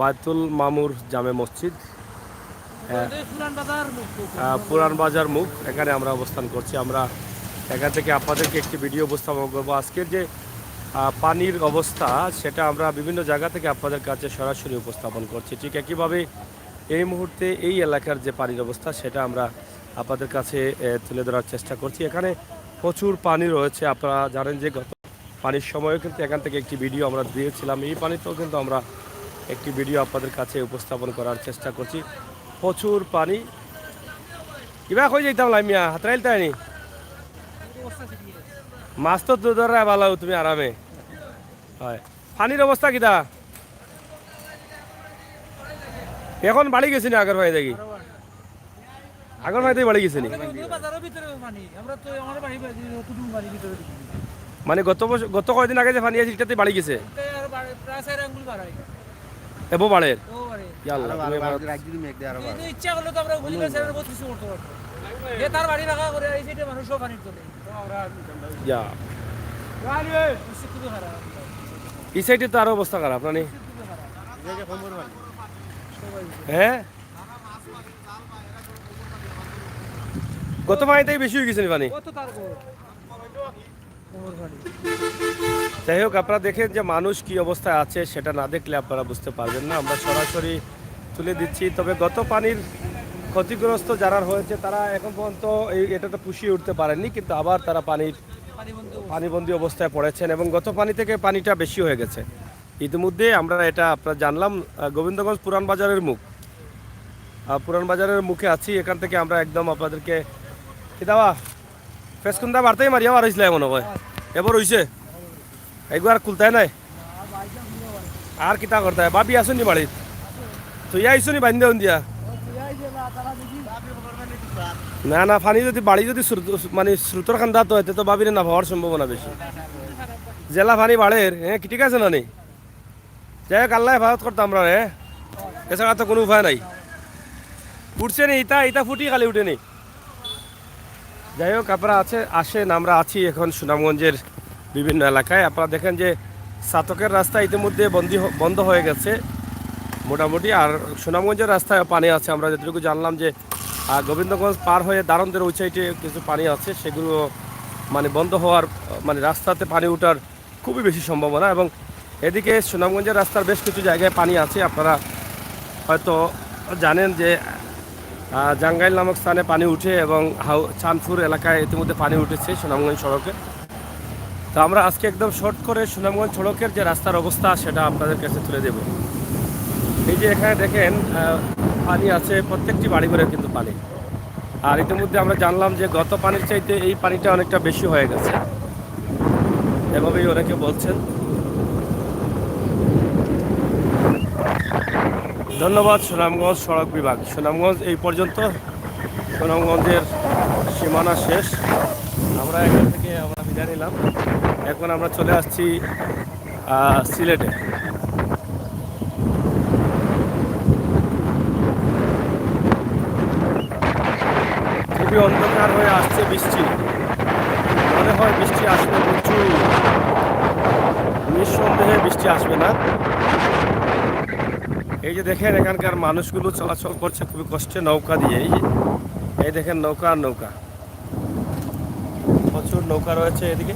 বায়তুল মামুর জামে মসজিদ, পুরান বাজার মুখ, এখানে আমরা অবস্থান করছি। আমরা এখান থেকে আপনাদেরকে একটি ভিডিও উপস্থাপন করবো। আজকের যে পানির অবস্থা সেটা আমরা বিভিন্ন জায়গা থেকে আপনাদের কাছে সরাসরি উপস্থাপন করছি। ঠিক একইভাবে এই মুহূর্তে এই এলাকার যে পানির অবস্থা সেটা আমরা আপনাদের কাছে তুলে ধরার চেষ্টা করছি। এখানে প্রচুর পানি রয়েছে। আপনারা জানেন যে গত পানির সময়ও কিন্তু এখান থেকে একটি ভিডিও আমরা দিয়েছিলাম। এই পানিতেও কিন্তু আমরা একটি ভিডিও আপনাদের কাছে উপস্থাপন করার চেষ্টা করছি। প্রচুর পানি। কিবা কই যাইতাম লামিয়া হাতরাইল তাইনি মাছ তো ধরা ভালো তুমি আরামে হয়। পানির অবস্থা কিটা এখন বাড়ি গেছি না? আগের ভাই দেখি আগের ভাই বাড়ি গেছে নি? মানে গত কয়দিন আগে যে পানি আছে সেটাতে বাড়ি গেছে এবো বাড়ের ইচ্ছা করলে তো আমরা বহুত কিছু করতে পারবো। তার বাড়ি রাখা করে এই সাইডে মানুষও পানির তলে এই সাইডে তো আরো অবস্থা খারাপ নানি। হ্যাঁ গত পানিতেই বেশি হয়ে গেছে পানি। যাই হোক, আপনারা দেখেন যে মানুষ কি অবস্থায় আছে সেটা না দেখলে আপনারা বুঝতে পারবেন না। আমরা সরাসরি তুলে দিচ্ছি। তবে গত পানির ক্ষতিগ্রস্ত যারা হয়েছে তারা এখন পর্যন্ত এটাতে পুষিয়ে উঠতে পারেননি, কিন্তু আবার তারা পানিবন্দী অবস্থায় পড়েছেন এবং গত পানি থেকে পানিটা বেশি হয়ে গেছে। ইতিমধ্যে আমরা এটা আপনারা জানলাম গোবিন্দগঞ্জ পুরান বাজারের মুখ, পুরান বাজারের মুখে আছি। এখান থেকে আমরা একদম আপনাদেরকে কি দেওয়া ফেসকুন্দা বাড়তেই মারিয়া বার হয়েছিল মনে হয়। এবার হয়েছে একবার খুলতাই নাই আর কিতা করতে হয়। বাবি আসুন নি বাড়িত তুই আইসুনি বান্ধে দিয়া না না পানি যদি বাড়ি যদি মানে স্রোতর খান্দা তো এতে তো বাবিরে না হওয়ার সম্ভাবনা বেশি। জেলা পানি বাড়ের হ্যাঁ কি ঠিক আছে না নি? যাই হোক আল্লাহ হেফাজত করতাম আমরা হ্যাঁ, এছাড়া তো কোনো উপায় নাই। উঠছে নি ইটা ফুটি খালি উঠেনি। যাই হোক আপনারা আসেন, আমরা আছি এখন সুনামগঞ্জের বিভিন্ন এলাকায়। আপনারা দেখেন যে সাতকের রাস্তা ইতিমধ্যে বন্ধ হয়ে গেছে মোটামুটি, আর সুনামগঞ্জের রাস্তায় পানি আছে। আমরা যেটুকু জানলাম যে গোবিন্দগঞ্জ পার হয়ে দারণদের ওই সাইডে কিছু পানি আছে, সেগুলো মানে বন্ধ হওয়ার মানে রাস্তাতে পানি ওঠার খুবই বেশি সম্ভাবনা। এবং এদিকে সুনামগঞ্জের রাস্তার বেশ কিছু জায়গায় পানি আছে। আপনারা হয়তো জানেন যে জাঙ্গাইল নামক স্থানে পানি উঠে এবং চাঁদপুর এলাকায় ইতিমধ্যে পানি উঠেছে সুনামগঞ্জ সড়কে। তো আমরা আজকে একদম শর্ট করে সুনামগঞ্জ সড়কের যে রাস্তার অবস্থা সেটা আপনাদের কাছে তুলে দেব। এই যে এখানে দেখেন পানি আছে, প্রত্যেকটি বাড়ি ঘরে কিন্তু পানি। আর ইতিমধ্যে আমরা জানলাম যে গত পানির চাইতে এই পানিটা অনেকটা বেশি হয়ে গেছে, এভাবেই অনেকে বলছেন। ধন্যবাদ সুনামগঞ্জ সড়ক বিভাগ। সুনামগঞ্জ এই পর্যন্ত, সুনামগঞ্জের সীমানা শেষ। আমরা এখান থেকে আমরা বিদায় নিলাম। এখন আমরা চলে আসছি সিলেটে। খুবই অন্ধকার হয়ে আসছে বৃষ্টি, মনে হয় বৃষ্টি আসবে প্রচুর। নিঃসন্দেহে বৃষ্টি আসবে না। এই যে দেখেন এখানকার মানুষগুলো চলাচল করছে খুবই কষ্টে নৌকা দিয়ে। এই দেখেন নৌকা আর নৌকা, প্রচুর নৌকা রয়েছে এদিকে।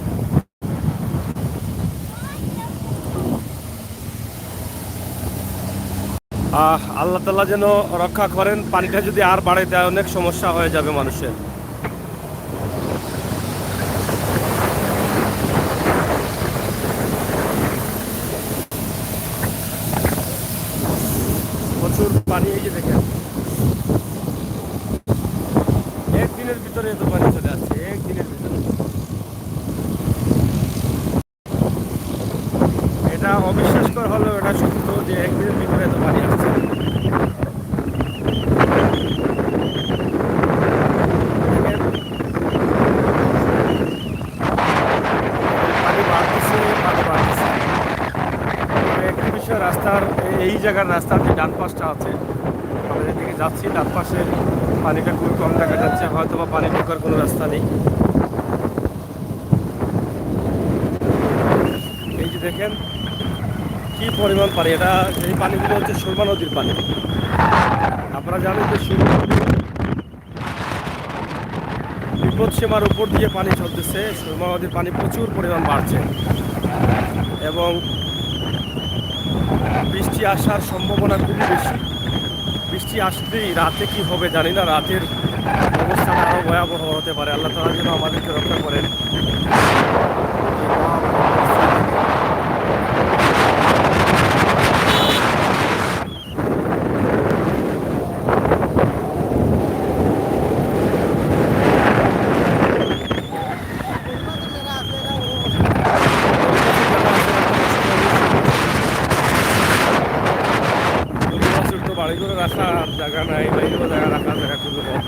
আল্লাহ তাআলা যেন রক্ষা করেন। পানিটা যদি আর বাড়ে দেয় অনেক সমস্যা হয়ে যাবে মানুষের। প্রচুর পানি। এই যে দেখেন একদিনের ভিতরে এত পানি চলে আসছে, একদিনের ভিতরে। এটা অবিশ্বাসকর হলেও এটা সত্য যে একদিনের ভিতরে এত পানি আসছে। পানি বাড়তেছে, পানি বাড়তেছে। একটি বিষয়, রাস্তার এই জায়গার রাস্তার যে ডান পাশটা আছে, আমরা যেদিকে যাচ্ছি ডান পাশে পানিটা খুবই কম দেখা যাচ্ছে। হয়তো বা পানি ঢোকার কোনো রাস্তা নেই। এই যে দেখেন কি পরিমাণ পানি, এটা এই পানিগুলো হচ্ছে সুরমা নদীর পানি। আপনারা জানেন যে সুরমা নদী বিপদসীমার উপর দিয়ে পানি চলতেছে। সুরমা নদীর পানি প্রচুর পরিমাণ বাড়ছে এবং বৃষ্টি আসার সম্ভাবনা খুবই বেশি। বৃষ্টি আসলেই রাতে কি হবে জানি না, রাতের অবস্থাটা আরও ভয়াবহ হতে পারে। আল্লাহ তাআলা যেন আমাদেরকে রক্ষা করেন। তো বাড়ি করে রাখার জায়গা নাই, বাইরেও জায়গা রাখার জায়গা খুবই কম।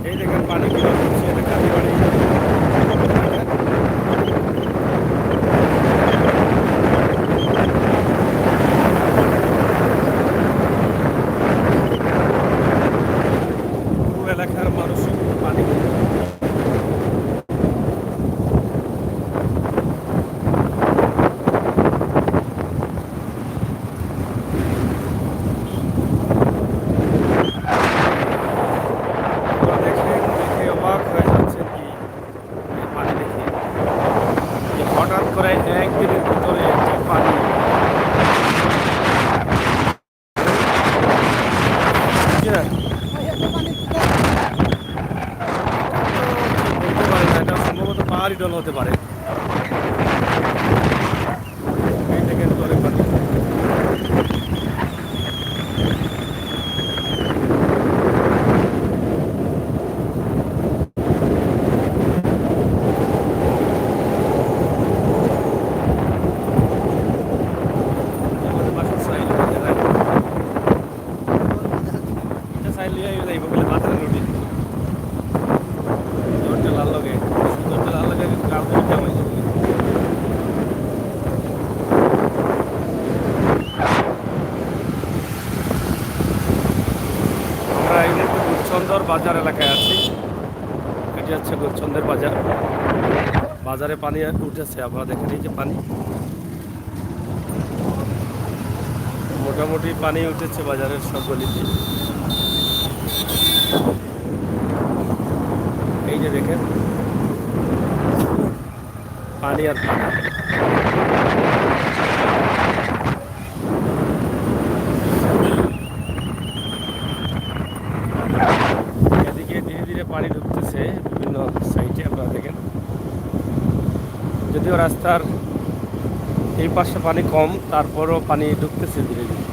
এই দেখেন পানি কি হচ্ছে, এটা কালী বাড়ি। পুরো এলাকার মানুষ পানি। আপনারা দেখেন, দেখে অবাক হয়ে যাচ্ছেন কি এই পানি দেখে, যে হঠাৎ করে একদিনের ভিতরে এত পানি। কি না? বলতে পারি না, এটা সম্ভবত পাহাড়ি ঢল হতে পারে। এই দেখেন জলে পানি। আমাদের বাসার সাইড এটা সাইড লিয়ে যাইব বলে মাথার নদী জোরটা লাল লাগে, জোরটা লাল লাগে গাড় ধরে জামাই যাবে। আমরা এই মুহূর্তে গুলচন্দর বাজার এলাকায় আছি। এটি হচ্ছে গুলচন্দের বাজার। বাজারে পানি উঠেছে, আপনারা দেখেন এই যে পানি, মোটামুটি পানি উঠেছে বাজারের সব গলিতে। এই যে দেখেন পানি আর পানি। এদিকে ধীরে ধীরে পানি ঢুকতেছে বিভিন্ন সাইডে, আপনারা দেখেন। যদিও রাস্তার এই পাশে পানি কম, তারপরও পানি ঢুকতেছে ধীরে ধীরে।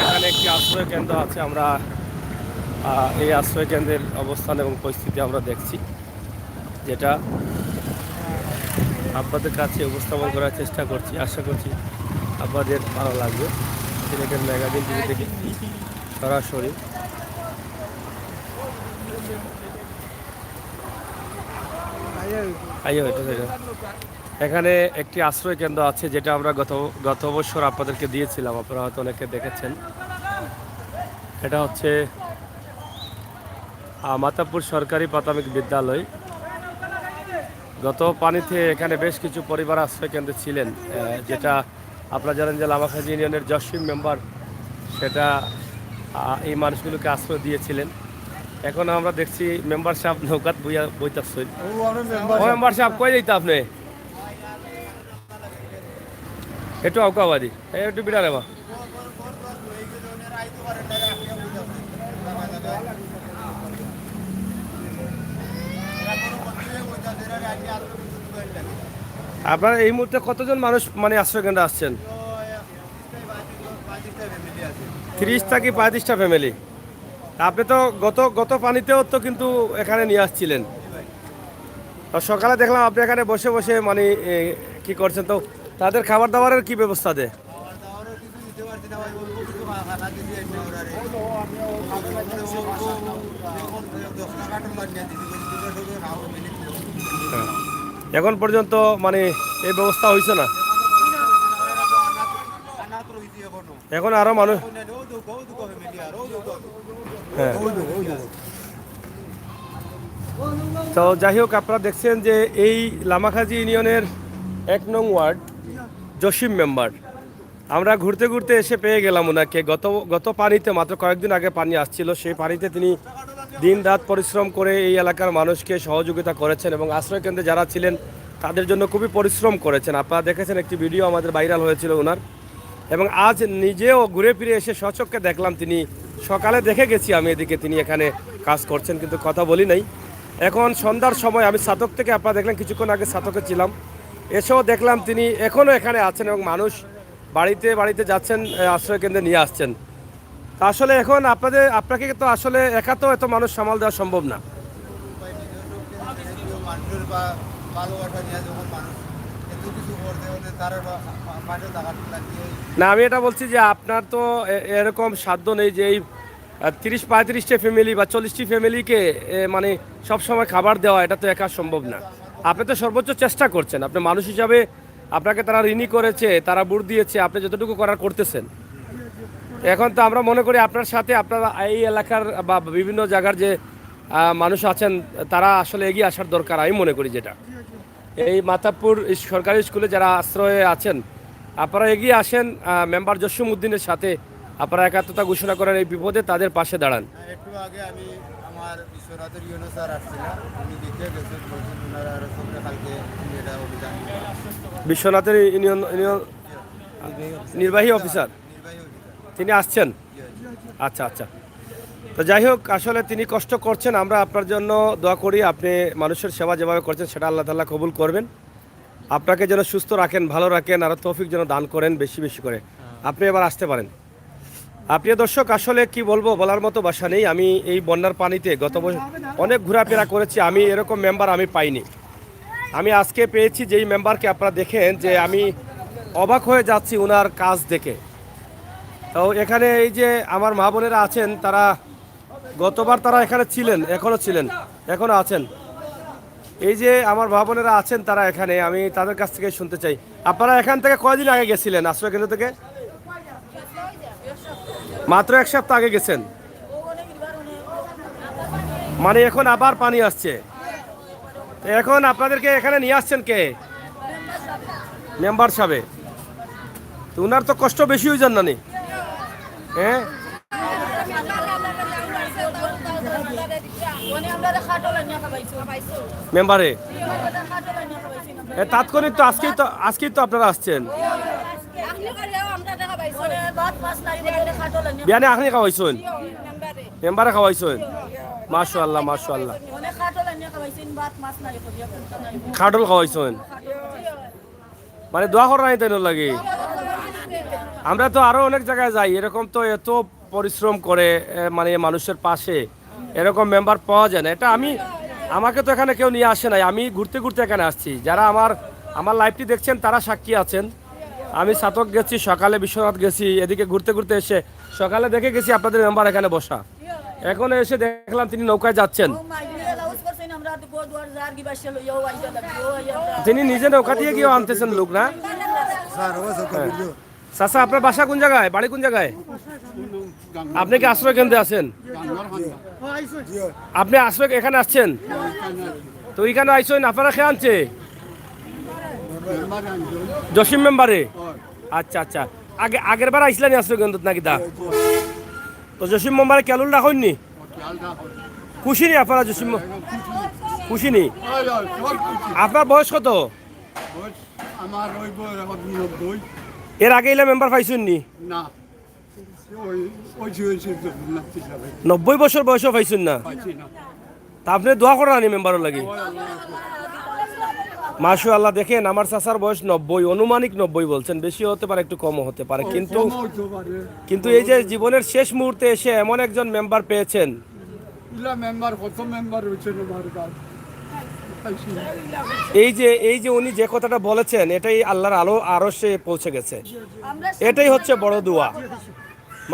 এখানে একটি আশ্রয় কেন্দ্র আছে, আমরা এই আশ্রয় কেন্দ্রের অবস্থান এবং পরিস্থিতি আমরা দেখছি, যেটা আপনাদের কাছে উপস্থাপন করার চেষ্টা করছি। আশা করছি আপনাদের ভালো লাগবে। সিলেটের ম্যাগাজিন টিভি থেকে সরাসরি। এখানে একটি আশ্রয় কেন্দ্র আছে, যেটা আমরা গত বছর আপনাদেরকে দিয়েছিলাম, আপনারা হয়তো অনেকে দেখেছেন। এটা হচ্ছে মাতাপুর সরকারি প্রাথমিক বিদ্যালয়। গত পানিতে এখানে বেশ কিছু পরিবার আশ্রয় কেন্দ্রে ছিলেন, যেটা আপনারা জানেন যে লামাখাজি ইউনিয়নের জসিম মেম্বার সেটা এই মানুষগুলোকে আশ্রয় দিয়েছিলেন। এখন আমরা দেখছি মেম্বার সাহেব নৌকাত বইতাছেন। মেম্বার সাহেব কই যাইতে আপনি? একটু আউকাবাদি একটু বিড়ালে মা। আপনার এই মুহূর্তে কতজন মানুষ মানে আশ্রয় কেন্দ্রে আসছেন? 30 থেকে 35টা ফ্যামিলি। আপনি তো গত পানিতেও তো কিন্তু এখানে নিয়ে আসছিলেন। আর সকালে দেখলাম আপনি এখানে বসে বসে মানে কি করছেন, তো তাদের খাবার দাবারের কি ব্যবস্থা দেয়? খাবার দাবারও কিছু দিতে পারছি না ভাই, অল্প কিছু খানা দিছি এমনি ওরারে। এখন 10 টাকা লাগিয়ে দিছি, দুটো ঢুকে খাওয়া মিনিট। হ্যাঁ। এখন পর্যন্ত মানে এই ব্যবস্থা হয়েছে না, খানাত রইছি এখনো। এখন আরো মানুষ। ও দুঃখ ফ্যামিলি আর ও দুঃখ। হ্যাঁ, তো যাই হোক আপনারা দেখছেন যে এই লামাখাজি ইউনিয়নের 1 নং ওয়ার্ড জসিম মেম্বার, আমরা ঘুরতে ঘুরতে এসে পেয়ে গেলাম ওনাকে। গত পানিতে মাত্র কয়েকদিন আগে পানি আসছিল, সেই পানিতে তিনি দিন রাত পরিশ্রম করে এই এলাকার মানুষকে সহযোগিতা করেছেন এবং আশ্রয়কেন্দ্রে যারা ছিলেন তাদের জন্য খুবই পরিশ্রম করেছেন। আপনারা দেখেছেন একটি ভিডিও আমাদের ভাইরাল হয়েছিল ওনার, এবং আজ নিজেও ঘুরে ফিরে এসে স্বচক্ষে দেখলাম, তিনি সকালে দেখে গেছি আমি এদিকে তিনি এখানে কাজ করছেন, কিন্তু কথা বলি নাই। এখন সন্ধ্যার সময় আমি সাতক থেকে, আপনারা দেখলেন কিছুক্ষণ আগে সাতকে ছিলাম, এসেও দেখলাম তিনি এখনও এখানে আছেন এবং মানুষ বাড়িতে বাড়িতে যাচ্ছেন, আশ্রয়কেন্দ্রে নিয়ে আসছেন। তা আসলে এখন আপনাকে তো আসলে একা তো এত মানুষ সামাল দেওয়া সম্ভব না। মানুষের ভালোবাসা নিয়ে যখন মানুষ এত কিছু করতে হলে তার পাশে টাকাটা লাগিয়ে না, আমি এটা বলছি যে আপনার তো এরকম সাধ্য নেই যে এই 30-35টা ফ্যামিলি বা 40টি ফ্যামিলিকে মানে সব সময় খাবার দেওয়া, এটা তো একা সম্ভব না। আপনি তো সর্বোচ্চ চেষ্টা করছেন, আপনি মানুষ হিসাবে আপনাকে তারা ঋণী করেছে, তারা ভোট দিয়েছে, আপনি যতটুকু করার করতেছেন। এখন তো আমরা মনে করি আপনার সাথে আপনারা এই এলাকার বা বিভিন্ন জায়গার যে মানুষ আছেন তারা আসলে এগিয়ে আসার দরকার, আমি মনে করি। যেটা এই মাতাবপুর সরকারি স্কুলে যারা আশ্রয়ে আছেন, আপনারা এগিয়ে আসেন, মেম্বার জসিম উদ্দিনের সাথে আপনারা একাত্মতা ঘোষণা করেন, এই বিপদে তাদের পাশে দাঁড়ান। একটু আগে আমি আমার বিশ্বনাথের ইউনো স্যার আসছিলাম, উনি দেখে গেছেন, বলছেন ওনারা আরো সঙ্গে কালকে এটা অভিযান বিশ্বনাথের ইউনিয়ন নির্বাহী অফিসার নির্বাহী অভিযান। তিনি আসছেন। আচ্ছা আচ্ছা, তো যাই হোক আসলে তিনি কষ্ট করছেন, আমরা আপনার জন্য দোয়া করি। আপনি মানুষের সেবা যেভাবে করছেন সেটা আল্লাহ তাআলা কবুল করবেন, আপনাকে যেন সুস্থ রাখেন, ভালো রাখেন, আর তৌফিক যেন দান করেন বেশি বেশি করে। আপনি এবার আসতে পারেন। প্রিয় দর্শক, আসলে কি বলবো, বলার মতো ভাষা নেই। আমি এই বন্যার পানিতে গত বছর অনেক ঘোরাফেরা করেছি, আমি এরকম মেম্বার আমি পাইনি। আমি আজকে পেয়েছি যেই মেম্বারকে আপনারা দেখেন, যে আমি অবাক হয়ে যাচ্ছি ওনার কাজ দেখে। তো এখানে এই যে আমার মা বোনেরা আছেন, তারা গতবার তারা এখানে ছিলেন, এখনো আছেন। এই যে আমার মা বোনেরা আছেন তারা এখানে, আমি তাদের কাছ থেকে শুনতে চাই, আপনারা এখান থেকে কয়দিন আগে গেছিলেন আশ্রয়কেন্দ্র থেকে? মাত্র 1 সপ্তাহ আগে গেছেন, মানে এখন আবার পানি আসছে। এখন আপনাদেরকে এখানে নিয়ে আসছেন কে? মেম্বার সাহেব। তো ওনার তো কষ্ট বেশি হয়ে যান না নি? হ্যাঁ, মেম্বারে তাৎক্ষণিক তো আজকেই তো আপনারা আসছেন। বিয়ানে আপনি খাওয়াইছেন, মেম্বারে খাওয়াইছেন, মাশাআল্লাহ মাশাআল্লাহ। খাটল খাওয়াইছেন, মানে দোয়া করা নাই তাই লাগে। আমরা তো আরো অনেক জায়গায় যাই, এরকম তো এত পরিশ্রম করে মানে মানুষের পাশে এরকম মেম্বার পাওয়া যায় না। এটা আমাকে তো এখানে কেউ নিয়ে আসে নাই, আমি ঘুরতে ঘুরতে এখানে আসছি। যারা আমার লাইভটি দেখছেন তারা সাক্ষী আছেন। আমি সাতক গেছি, সকালে বিশ্বনাথ গেছি, এদিকে ঘুরতে ঘুরতে এসে সকালে দেখে গেছি আপনাদের মেম্বার এখানে বসা। এখন এসে দেখলাম তিনি নৌকায় যাচ্ছেন। তিনি নিজে নৌকা দিয়ে গিয়ে আনতেছেন লোক, না? চাচা, আপনার বাসা কোন জায়গায়, বাড়ি কোন জায়গায়? আপনি কি আশ্রয় কেন্দ্রে আছেন? আপনি আশ্রয় এখানে আসছেন? তো এখানে আইসেন, আপনারা খেয়ে আনছে জসিম মেম্বারে? আচ্ছা আচ্ছা, আগের বার আইসলেন আশ্রয় কেন্দ্র নাকি? দা তো জসিম মেম্বারে কেলুল রাখেননি? খুশিনি আপনারা জসিম? খুশিনি? আপনার বয়স কত? এর আগে এলে মেম্বার পাইছেন নি? 90 বছর বয়সও পাইছেন না? তা আপনি দোয়া করেন নি মেম্বারের লাগে? মাশাআল্লাহ, দেখেন আমার চাচার বয়স 90, অনুমানিক 90 বলছেন, বেশি হতে পারে একটু কমও হতে পারে, কিন্তু এই যে জীবনের শেষ মুহূর্তে এসে এমন একজন মেম্বার পেয়েছেন। এই যে উনি যে কথাটা বলেছেন এটাই আল্লাহর আরো সে পৌঁছে গেছে। এটাই হচ্ছে বড় দোয়া।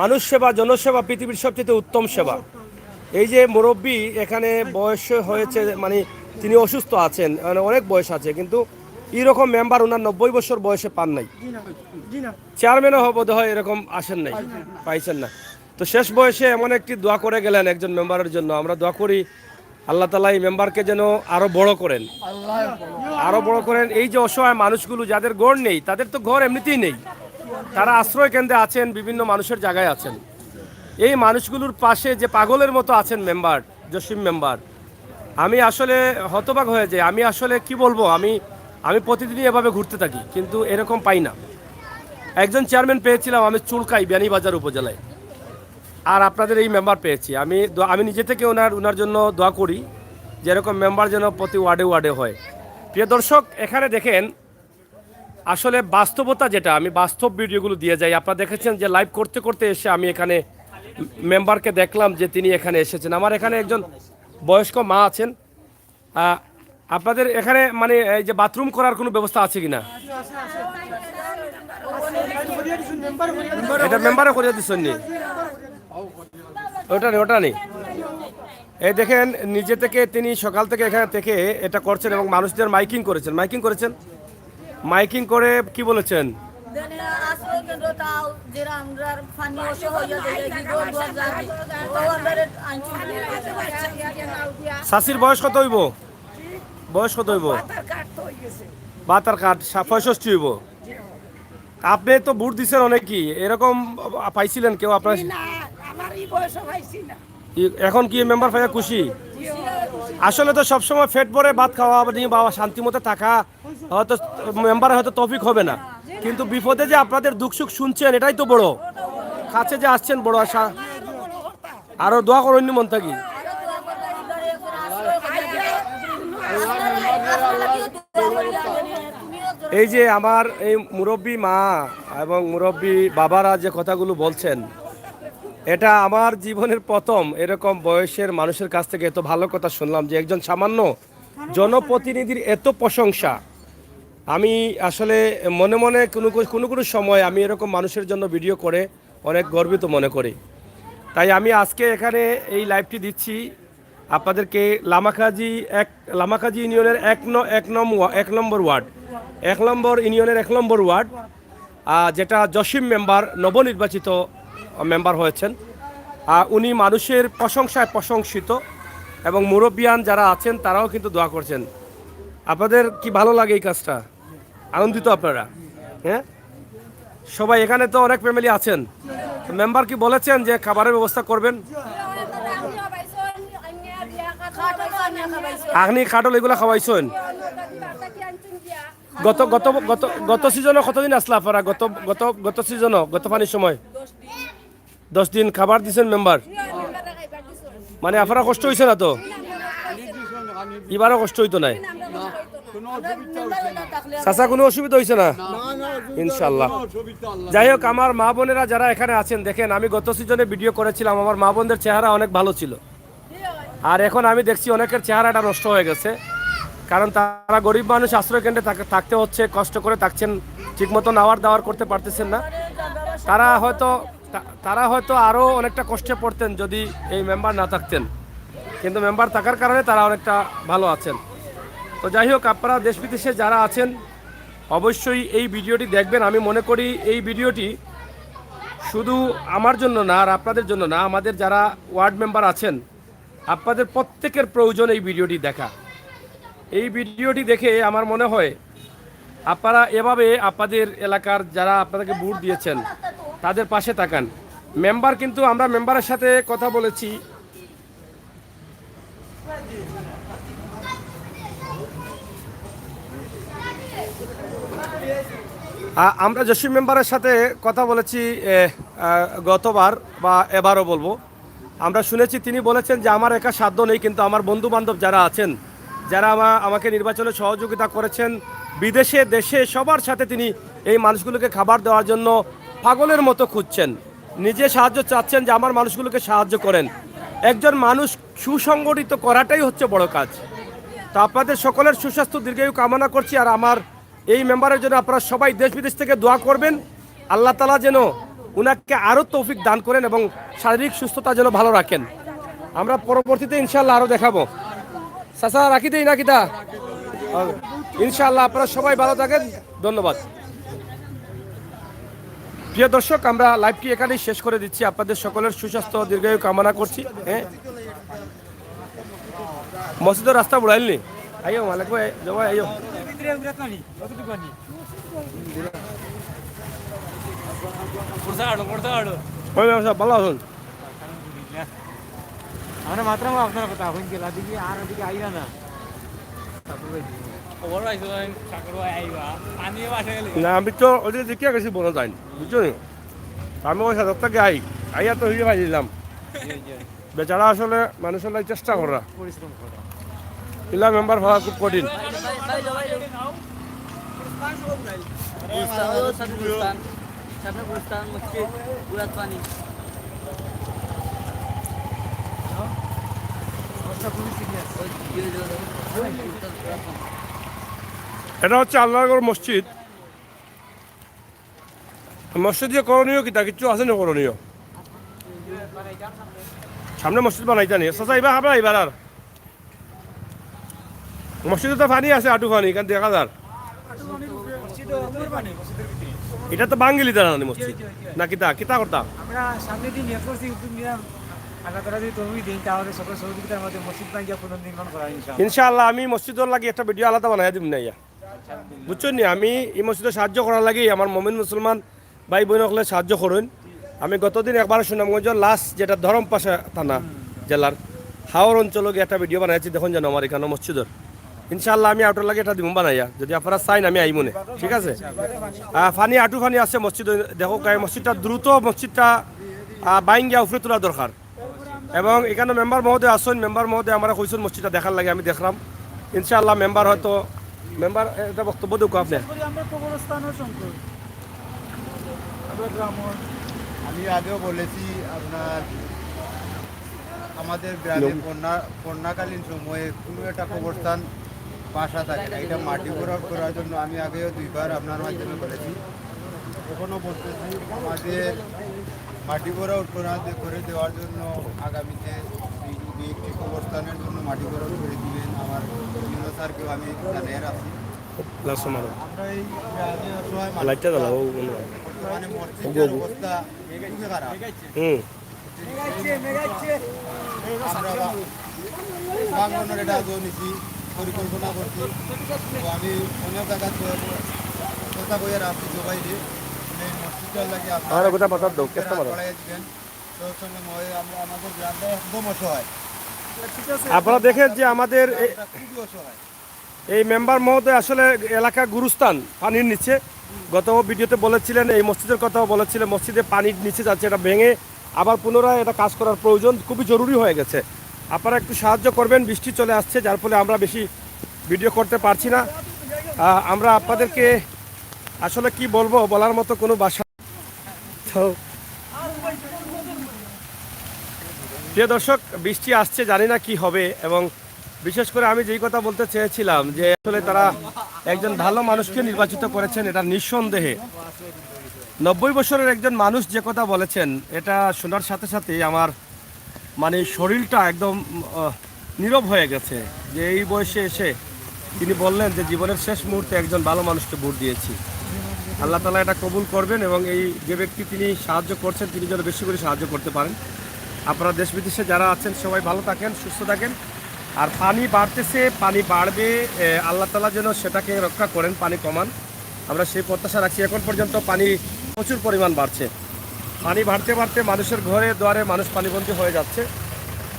মানুষ সেবা, জনসেবা পৃথিবীর সবচেয়ে উত্তম সেবা। এই যে মুরব্বী এখানে বয়স হয়েছে, মানে তিনি অসুস্থ আছেন, মানে অনেক বয়স আছে, কিন্তু এরকম মেম্বার ওনার 90 বছর বয়সে পান নাই। চেয়ারম্যানও বোধ হয় এরকম আসেন নাই, পাইছেন না। তো শেষ বয়সে এমন একটি দোয়া করে গেলেন একজন মেম্বারের জন্য। আমরা দোয়া করি আল্লাহ তাআলা এই মেম্বারকে যেন আরো বড় করেন, আরো বড় করেন। এই যে অসহায় মানুষগুলো যাদের ঘর নেই, তাদের তো ঘর এমনিতেই নেই, তারা আশ্রয় কেন্দ্রে আছেন, বিভিন্ন মানুষের জায়গায় আছেন। এই মানুষগুলোর পাশে যে পাগলের মতো আছেন মেম্বার, জসিম মেম্বার, আমি আসলে হতবাক হয়ে যাই। আমি আসলে কি বলবো, আমি প্রতিদিনই এভাবে ঘুরতে থাকি, কিন্তু এরকম পাই না। একজন চেয়ারম্যান পেয়েছিলাম আমি চুলকাই, বিয়ানীবাজার উপজেলায়, আর আপনাদের এই মেম্বার পেয়েছি। আমি নিজে থেকে ওনার জন্য দোয়া করি যে এরকম মেম্বার যেন প্রতি ওয়ার্ডে ওয়ার্ডে হয়। প্রিয় দর্শক, এখানে দেখেন আসলে বাস্তবতা যেটা, আমি বাস্তব ভিডিওগুলো দিয়ে যাই। আপনারা দেখেছেন যে লাইভ করতে করতে এসে আমি এখানে মেম্বারকে দেখলাম যে তিনি এখানে এসেছেন। আমার এখানে একজন বয়স্ক মা আছেন। আপনাদের এখানে মানে এই যে বাথরুম করার কোনো ব্যবস্থা আছে কিনা? এটা মেম্বারে করিয়ে দিচ্ছেন নি? ওটা নেই। এই দেখেন নিজে থেকে তিনি সকাল থেকে এখানে থেকে এটা করছেন এবং মানুষদের মাইকিং করেছেন। মাইকিং করে কি বলেছেন? শাশির বয়স কত হইব? 72 কাঠ 65 হইব। আপনি তো ভোট দিচ্ছেন অনেকই, এরকম পাইছিলেন কেউ আপনার? এখন কি মেম্বার পাইয়া খুশি? আসলে তো সবসময় পেট ভরে ভাত খাওয়া নিয়ে বাবা শান্তি মতো থাকা হয়তো মেম্বার হয়তো তৌফিক হবে না, কিন্তু বিপদে যে আপনাদের দুঃখ সুখ শুনছেন এটাই তো বড়। কাছে যে আসছেন বড় আশা। আরো দোয়া করেন মন থাকি। এই যে আমার এই মুরব্বী মা এবং মুরব্বী বাবারা যে কথাগুলো বলছেন, এটা আমার জীবনের প্রথম এরকম বয়সের মানুষের কাছ থেকে এত ভালো কথা শুনলাম, যে একজন সামান্য জনপ্রতিনিধির এত প্রশংসা। আমি আসলে মনে মনে কোনো সময় আমি এরকম মানুষের জন্য ভিডিও করে অনেক গর্বিত মনে করি। তাই আমি আজকে এখানে এই লাইভটি দিচ্ছি আপনাদেরকে। লামাকাজি ইউনিয়নের এক নম্বর ইউনিয়নের 1 নম্বর ওয়ার্ড, যেটা জসিম মেম্বার নবনির্বাচিত মেম্বার হয়েছেন। উনি মানুষের প্রশংসায় প্রশংসিত এবং মুরব্বিয়ান যারা আছেন তারাও কিন্তু দোয়া করছেন। আপনাদের কি ভালো লাগে এই কাজটা? আনন্দিত আপনারা? হ্যাঁ, সবাই এখানে তো অনেক ফ্যামিলি আছেন। মেম্বার কি বলেছেন যে খাবারের ব্যবস্থা করবেন? আগনি খাটল এগুলা খাওয়াইছেন? গত সিজনে কতদিন আসলা আপনারা? গত সিজনও গত পানির সময় 10 দিন খাবার দিচ্ছেন মেম্বার? মানে আপনারা কষ্ট হয়েছে না তো? এবারও কষ্ট হইতো নাই? চাচা কোনো অসুবিধা হয়েছে না? ইনশাল্লাহ। যাই হোক, আমার মা বোনেরা যারা এখানে আছেন, দেখেন আমি গত সিজনে ভিডিও করেছিলাম, আমার মা বোনদের চেহারা অনেক ভালো ছিল, আর এখন আমি দেখছি অনেকের চেহারাটা নষ্ট হয়ে গেছে। কারণ তারা গরিব মানুষ, আশ্রয় কেন্দ্রে থাকতে হচ্ছে, কষ্ট করে থাকছেন, ঠিকমতো নাওয়ার দাওয়ার করতে পারতেছেন না। তারা হয়তো আরও অনেকটা কষ্টে পড়তেন যদি এই মেম্বার না থাকতেন, কিন্তু মেম্বার থাকার কারণে তারা অনেকটা ভালো আছেন। তো যাই হোক, আপনারা দেশ বিদেশে যারা আছেন অবশ্যই এই ভিডিওটি দেখবেন। আমি মনে করি এই ভিডিওটি শুধু আমার জন্য না আর আপনাদের জন্য না, আমাদের যারা ওয়ার্ড মেম্বার আছেন আপনাদের প্রত্যেকের প্রয়োজন এই ভিডিওটি দেখা। এই ভিডিওটি দেখে আমার মনে হয় আপনারা এভাবে আপনাদের এলাকার যারা আপনাদেরকে ভোট দিয়েছেন তাদের পাশে তাকান। মেম্বার কিন্তু, আমরা মেম্বারের সাথে কথা বলেছি, আমরা জসিম মেম্বারের সাথে কথা বলেছি গতবার বা এবারও বলবো। আমরা শুনেছি তিনি বলেছেন যে আমার একা সাধ্য নেই, কিন্তু আমার বন্ধু বান্ধব যারা আছেন, যারা আমাকে নির্বাচনে সহযোগিতা করেছেন বিদেশে দেশে, সবার সাথে তিনি এই মানুষগুলোকে খাবার দেওয়ার জন্য পাগলের মতো খুঁজছেন। নিজে সাহায্য চাচ্ছেন যে আমার মানুষগুলোকে সাহায্য করেন। একজন মানুষ সুসংগঠিত করাটাই হচ্ছে বড় কাজ। তো আপনাদের সকলের সুস্বাস্থ্য দীর্ঘায়ু কামনা করছি। আর আমার এই মেম্বারের জন্য আপনারা সবাই দেশ বিদেশ থেকে দোয়া করবেন, আল্লাহ তাআলা যেন উনাকে আরও তৌফিক দান করেন এবং শারীরিক সুস্থতা যেন ভালো রাখেন। আমরা পরবর্তীতে ইনশাল্লাহ আরও দেখাবো। চাচা রাখি দেই না কিতা? ইনশাআল্লাহ আপনারা সবাই ভালো থাকেন, ধন্যবাদ। প্রিয় দর্শক, আমরা লাইভটি এখানেই শেষ করে দিচ্ছি। আপনাদের সকলের সুস্বাস্থ্য দীর্ঘায়ু কামনা করছি। হ্যাঁ, মসজিদের রাস্তা বুড়াইলনি আইও মালিক ভাই, জবাই আইও। ওই ব্যবসা ভালো আছেন? আমরা মাত্র আপনার কথা হইন গেল দিকে আর দিকে আইরা না ওর আইছো সাকর আইবা পানি বাসে গেল না আমি তো ওদের দিকে গেছি বলা যায় বুঝছো নি, আমি ওই সাথে থেকে আইয়া তো হইয়ে পাইলাম। বেচারা আসলে মানুষের লাই চেষ্টা করা, পরিশ্রম করা ইলা মেম্বার হওয়া খুব কঠিন। এটা হচ্ছে আল্লাহর মসজিদ। মসজিদ দিয়ে করণীয় কিতা কিছু আছে না করণীয়? সামনে মসজিদ বানাইতা নি চাচা, এবার আমরা এবার আর মসজিদে তো পানি আছে, আটু পানি কারণ দেখা যার এটা তো বাঙ্গিলি দাঁড়ানো মসজিদ না কিতা কিতা করতাম আমরা সামনে দিন নিয়ে করছি উদ্যোগ নিলাম আল্লাহ তাআলা যদি তৌফিক দেন তাহলে সকল সহযোগিতার মধ্যে মসজিদ বানিয়ে পুনর্নির্মাণ করা ইনশাআল্লাহ। ইনশাআল্লাহ আমি মসজিদের লাগি একটা ভিডিও আলাদা বানাই দিব না ইয়া, বুঝছেন নি? আমি এই মসজিদে সাহায্য করার লাগি আমার মমিন মুসলমান ভাই বোন হলে সাহায্য করুন। আমি গতদিন একবার সুনামগঞ্জের লাস্ট যেটা ধরমপাশা থানা জেলার হাওর অঞ্চলে গিয়ে একটা ভিডিও বানাইছি, দেখুন যেন আমার এখানে মসজিদের। ইনশাআল্লাহ আমি আউটার লাগে এটা দিব বানাইয়া, যদি আপনারা চাইন আমি আই মনে, ঠিক আছে? ফানি আটু ফানি আছে মসজিদ, দেখো মসজিদটা দ্রুত মসজিদটা বাইন গিয়া উফরে তোলা দরকার। এবং এখানে মেম্বার মহোদয় আসুন, মেম্বার মহোদয় আমরা কইসুন মসজিদটা দেখার লাগে, আমি দেখলাম। ইনশাআল্লাহ মেম্বার হয়তো মেম্বার এটা বক্তব্য দেবো আপনি। আমরা কবরস্থানের সংকট আমরা গ্রামের আমি আগেও বলেছি আপনার আমাদের গ্রামে বন্যাকালীন সময়ে কোনো একটা কবরস্থান বাসা থাকে না, এটা মাটি ভরাট করার জন্য আমি আগেও দুইবার আপনার মাধ্যমে বলেছি, এখনও বলতেছি আমাদের মাটি ভরাট করে দেওয়ার জন্য আগামীতে যদি একটি কবরস্থানের জন্য মাটি ভরাট করে দিবেন আমার বিভিন্ন স্যারকেও আমি জানিয়ে রাখছি। আমরা এই গ্রামে অসহায় বর্তমানে মসজিদের অবস্থা খুবই খারাপ। আমরা বাংলার এটা আগেও নিছি, পরিকল্পনা করছি। তো আমি অনেক জায়গায় কথা বইয়ে রাখছি সবাই যে এই মসজিদটার লাগে আপনারা দিবেন। তো সঙ্গে আমাদের গ্রামটা একদম অসহায়। আপনারা দেখেন যে আমাদের খুবই অসহায়। এই মেম্বার মহোদয় আসলে এলাকা গুরুস্থান পানির নিচে, গত ভিডিওতে বলেছিলেন, এই মসজিদের কথাও বলেছিলেন, মসজিদে পানির নিচে যাচ্ছে, এটা ভেঙে আবার পুনরায় এটা কাজ করার প্রয়োজন খুবই জরুরি হয়ে গেছে। আপনারা একটু সাহায্য করবেন, বৃষ্টি চলে আসছে যার ফলে আমরা বেশি ভিডিও করতে পারছি না। আমরা আপনাদেরকে আসলে কি বলবো, বলার মতো কোনো ভাষা। তো প্রিয় দর্শক, বৃষ্টি আসছে, জানি না কি হবে। এবং বিশেষ করে আমি যেই কথা বলতে চেয়েছিলাম যে আসলে তারা একজন ভালো মানুষকে নির্বাচিত করেছেন, এটা নিঃসন্দেহে 90 বছরের একজন মানুষ যে কথা বলেছেন, এটা শোনার সাথে সাথে আমার মানে শরীরটা একদম নীরব হয়ে গেছে। যে এই বয়সে এসে তিনি বললেন যে জীবনের শেষ মুহূর্তে একজন ভালো মানুষকে ভোট দিয়েছি। আল্লাহ তাআলা এটা কবুল করবেন এবং এই যে ব্যক্তি তিনি সাহায্য করছেন তিনি যেন বেশি করে সাহায্য করতে পারেন। আপনারা দেশ বিদেশে যারা আছেন সবাই ভালো থাকেন, সুস্থ থাকেন। আর পানি বাড়তেছে, পানি বাড়বে, আল্লাহ তাআলা যেন সেটাকে রক্ষা করেন, পানি কমান, আমরা সেই প্রত্যাশা রাখছি। এখন পর্যন্ত পানি প্রচুর পরিমাণ বাড়ছে, পানি বাড়তে বাড়তে মানুষের ঘরে দুয়ারে মানুষ পানিবন্দী হয়ে যাচ্ছে।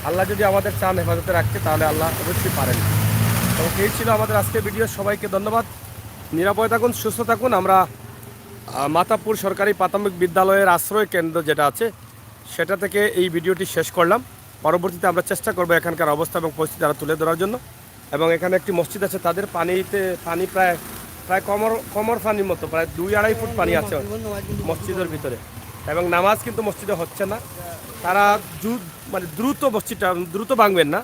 আল্লাহ যদি আমাদের চান হেফাজতে রাখতে, তাহলে আল্লাহ অবশ্যই পারেন। তো এই ছিল আমাদের আজকের ভিডিও। সবাইকে ধন্যবাদ, নিরাপদে থাকুন, সুস্থ থাকুন। আমরা মাতাপুর সরকারি প্রাথমিক বিদ্যালয়ের আশ্রয় কেন্দ্র যেটা আছে সেটা থেকে এই ভিডিওটি শেষ করলাম। পরবর্তীতে আমরা চেষ্টা করবো এখানকার অবস্থা এবং পরিস্থিতি আরও তুলে ধরার জন্য। এবং এখানে একটি মসজিদ আছে, তাদের পানি প্রায় কমর পানির মতো, প্রায় 2-2.5 ফুট পানি আছে মসজিদের ভিতরে। এবং নামাজ কিন্তু মসজিদে হচ্ছে না। তারা দ্রুত মসজিদটা দ্রুত ভাঙবেন না,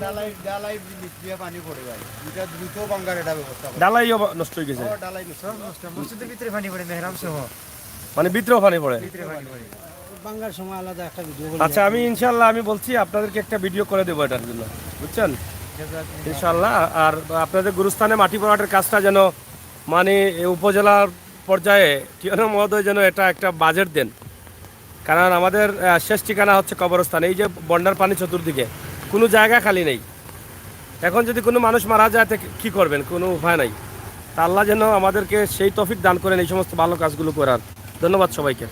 ডালাই নিচে পানি পড়ে ভাই এটা দ্রুত বাঙ্গার এটা ব্যবস্থা করো। ডালাইও নষ্ট হয়ে গেছে, ডালাই নিচে সব নষ্ট মসজিদের ভিতরে পানি পড়ে মেহরাম সহ মানে ভিতরেও পানি পড়ে। ভিতরে পানি পড়ে। বাংলার সময় আলাদা একটা ভিডিও আচ্ছা আমি ইনশাল্লাহ আমি বলছি আপনাদেরকে একটা ভিডিও করে দেবো এটার জন্য, বুঝছেন ইনশাল্লাহ। আর আপনাদের গুরুস্থানে মাটি ভরাটের কাজটা যেন মানে এই উপজেলার পর্যায়ে টিএনও মহোদয় যেন এটা একটা বাজেট দেন, কারণ আমাদের শেষ ঠিকানা হচ্ছে কবরস্থান। এই যে বন্যার পানি চতুর্দিকে, কোনো জায়গা খালি নেই। এখন যদি কোনো মানুষ মারা যায় তো কী করবেন, কোনো উপায় নাই। তা আল্লাহ যেন আমাদেরকে সেই তৌফিক দান করেন এই সমস্ত ভালো কাজগুলো করার। ধন্যবাদ সবাইকে।